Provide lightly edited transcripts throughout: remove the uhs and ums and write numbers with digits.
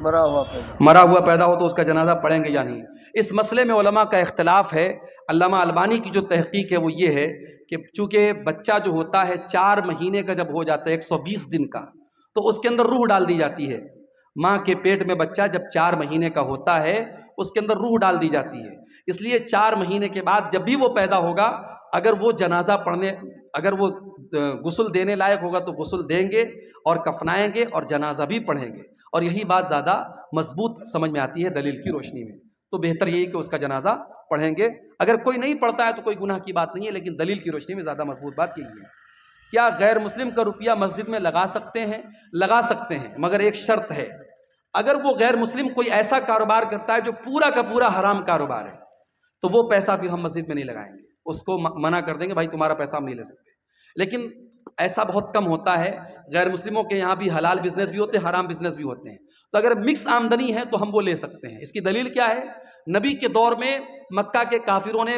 مرا ہوا پیدا ہو تو اس کا جنازہ پڑھیں گے یا نہیں. اس مسئلے میں علماء کا اختلاف ہے. علامہ البانی کی جو تحقیق ہے وہ یہ ہے کہ چونکہ بچہ جو ہوتا ہے 4 مہینے کا جب ہو جاتا ہے 120 دن کا، تو اس کے اندر روح ڈال دی جاتی ہے. ماں کے پیٹ میں بچہ جب 4 مہینے کا ہوتا ہے اس کے اندر روح ڈال دی جاتی ہے. اس لیے 4 مہینے کے بعد جب بھی وہ پیدا ہوگا، اگر وہ جنازہ پڑھنے، اگر وہ غسل دینے لائق ہوگا تو غسل دیں گے اور کفنائیں گے اور جنازہ بھی پڑھیں گے. اور یہی بات زیادہ مضبوط سمجھ میں آتی ہے دلیل کی روشنی میں. تو بہتر یہی کہ اس کا جنازہ پڑھیں گے. اگر کوئی نہیں پڑھتا ہے تو کوئی گناہ کی بات نہیں ہے، لیکن دلیل کی روشنی میں زیادہ مضبوط بات یہی ہے. کیا غیر مسلم کا روپیہ مسجد میں لگا سکتے ہیں؟ لگا سکتے ہیں، مگر ایک شرط ہے. اگر وہ غیر مسلم کوئی ایسا کاروبار کرتا ہے جو پورا کا پورا حرام کاروبار ہے تو وہ پیسہ پھر ہم مسجد میں نہیں لگائیں گے. اس کو منع کر دیں گے، بھائی تمہارا پیسہ ہم نہیں لے سکتے. لیکن ایسا بہت کم ہوتا ہے. غیر مسلموں کے یہاں بھی حلال بزنس بھی ہوتے ہیں، حرام بزنس بھی ہوتے ہیں. تو اگر مکس آمدنی ہے تو ہم وہ لے سکتے ہیں. اس کی دلیل کیا ہے؟ نبی کے دور میں مکہ کے کافروں نے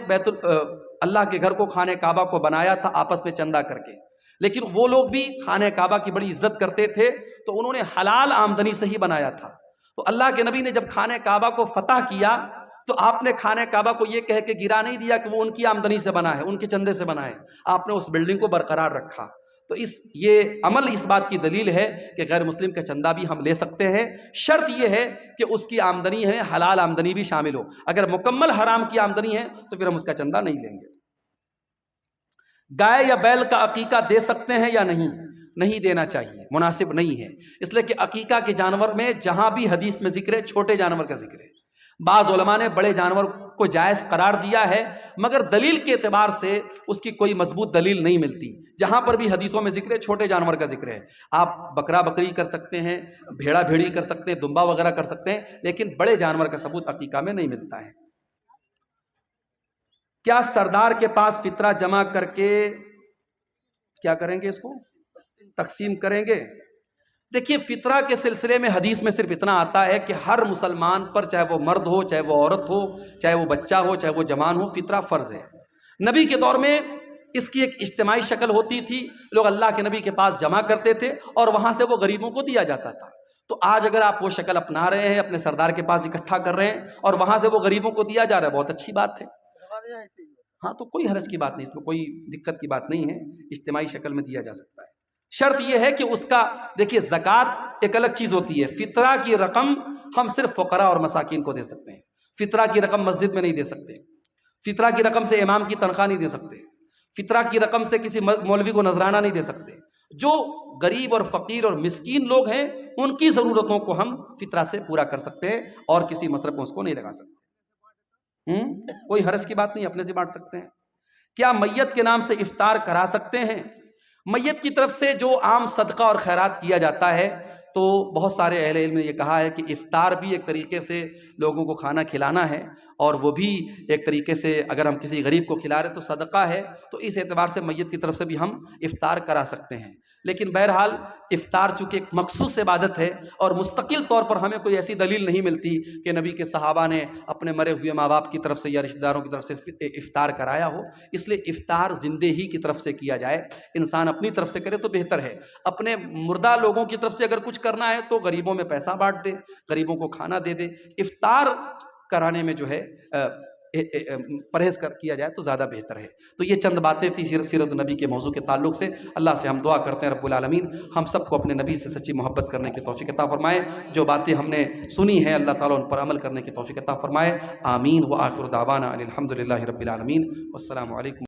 اللہ کے گھر کو خانہ کعبہ کو بنایا تھا آپس میں چندہ کر کے، لیکن وہ لوگ بھی خانہ کعبہ کی بڑی عزت کرتے تھے تو انہوں نے حلال آمدنی سے ہی بنایا تھا. تو اللہ کے نبی نے جب خانہ کعبہ کو فتح کیا تو آپ نے خانہ کعبہ کو یہ کہہ کے گرا نہیں دیا کہ وہ ان کی آمدنی سے بنا ہے، ان کے چندے سے بنا ہے. آپ نے اس بلڈنگ کو برقرار رکھا. تو یہ عمل اس بات کی دلیل ہے کہ غیر مسلم کا چندہ بھی ہم لے سکتے ہیں. شرط یہ ہے کہ اس کی آمدنی ہے حلال آمدنی بھی شامل ہو. اگر مکمل حرام کی آمدنی ہے تو پھر ہم اس کا چندہ نہیں لیں گے. گائے یا بیل کا عقیقہ دے سکتے ہیں یا نہیں؟ نہیں دینا چاہیے، مناسب نہیں ہے. اس لیے کہ عقیقہ کے جانور میں جہاں بھی حدیث میں ذکر ہے چھوٹے جانور کا ذکر ہے. بعض علماء نے بڑے جانور کو جائز قرار دیا ہے، مگر دلیل کے اعتبار سے اس کی کوئی مضبوط دلیل نہیں ملتی. جہاں پر بھی حدیثوں میں ذکر ہے چھوٹے جانور کا ذکر ہے. آپ بکرا بکری کر سکتے ہیں، بھیڑا بھیڑی کر سکتے ہیں، دمبا وغیرہ کر سکتے ہیں، لیکن بڑے جانور کا ثبوت عقیقہ میں نہیں ملتا ہے. کیا سردار کے پاس فطرہ جمع کر کے کیا کریں گے؟ اس کو تقسیم کریں گے. دیکھیے، فطرہ کے سلسلے میں حدیث میں صرف اتنا آتا ہے کہ ہر مسلمان پر، چاہے وہ مرد ہو، چاہے وہ عورت ہو، چاہے وہ بچہ ہو، چاہے وہ جوان ہو، فطرہ فرض ہے. نبی کے دور میں اس کی ایک اجتماعی شکل ہوتی تھی. لوگ اللہ کے نبی کے پاس جمع کرتے تھے اور وہاں سے وہ غریبوں کو دیا جاتا تھا. تو آج اگر آپ وہ شکل اپنا رہے ہیں، اپنے سردار کے پاس اکٹھا کر رہے ہیں اور وہاں سے وہ غریبوں کو دیا جا رہا ہے، بہت اچھی بات ہے. ہاں، تو کوئی حرج کی بات نہیں، اس میں کوئی دقت کی بات نہیں ہے. اجتماعی شکل میں دیا جا سکتا ہے. شرط یہ ہے کہ اس کا، دیکھیے، زکوٰۃ ایک الگ چیز ہوتی ہے. فطرہ کی رقم ہم صرف فقراء اور مساکین کو دے سکتے ہیں. فطرہ کی رقم مسجد میں نہیں دے سکتے. فطرہ کی رقم سے امام کی تنخواہ نہیں دے سکتے. فطرہ کی رقم سے کسی مولوی کو نذرانہ نہیں دے سکتے. جو غریب اور فقیر اور مسکین لوگ ہیں ان کی ضرورتوں کو ہم فطرہ سے پورا کر سکتے ہیں اور کسی مصرف میں اس کو نہیں لگا سکتے. کوئی حرج کی بات نہیں، اپنے سے بانٹ سکتے ہیں. کیا میت کے نام سے افطار کرا سکتے ہیں؟ میت کی طرف سے جو عام صدقہ اور خیرات کیا جاتا ہے، تو بہت سارے اہل علم نے یہ کہا ہے کہ افطار بھی ایک طریقے سے لوگوں کو کھانا کھلانا ہے، اور وہ بھی ایک طریقے سے اگر ہم کسی غریب کو کھلا رہے تو صدقہ ہے. تو اس اعتبار سے میت کی طرف سے بھی ہم افطار کرا سکتے ہیں. لیکن بہرحال افطار چونکہ ایک مخصوص عبادت ہے اور مستقل طور پر ہمیں کوئی ایسی دلیل نہیں ملتی کہ نبی کے صحابہ نے اپنے مرے ہوئے ماں باپ کی طرف سے یا رشتہ داروں کی طرف سے افطار کرایا ہو. اس لیے افطار زندے ہی کی طرف سے کیا جائے. انسان اپنی طرف سے کرے تو بہتر ہے. اپنے مردہ لوگوں کی طرف سے اگر کچھ کرنا ہے تو غریبوں میں پیسہ بانٹ دے، غریبوں کو کھانا دے دے. افطار کرانے میں جو ہے پرہیز کیا جائے تو زیادہ بہتر ہے. تو یہ چند باتیں تھی سیرت النبی کے موضوع کے تعلق سے. اللہ سے ہم دعا کرتے ہیں رب العالمین ہم سب کو اپنے نبی سے سچی محبت کرنے کی توفیق عطا فرمائے. جو باتیں ہم نے سنی ہیں اللہ تعالیٰ ان پر عمل کرنے کی توفیق عطا فرمائے. آمین. وآخر دعوانا ان الحمد للہ رب العالمین. والسلام علیکم.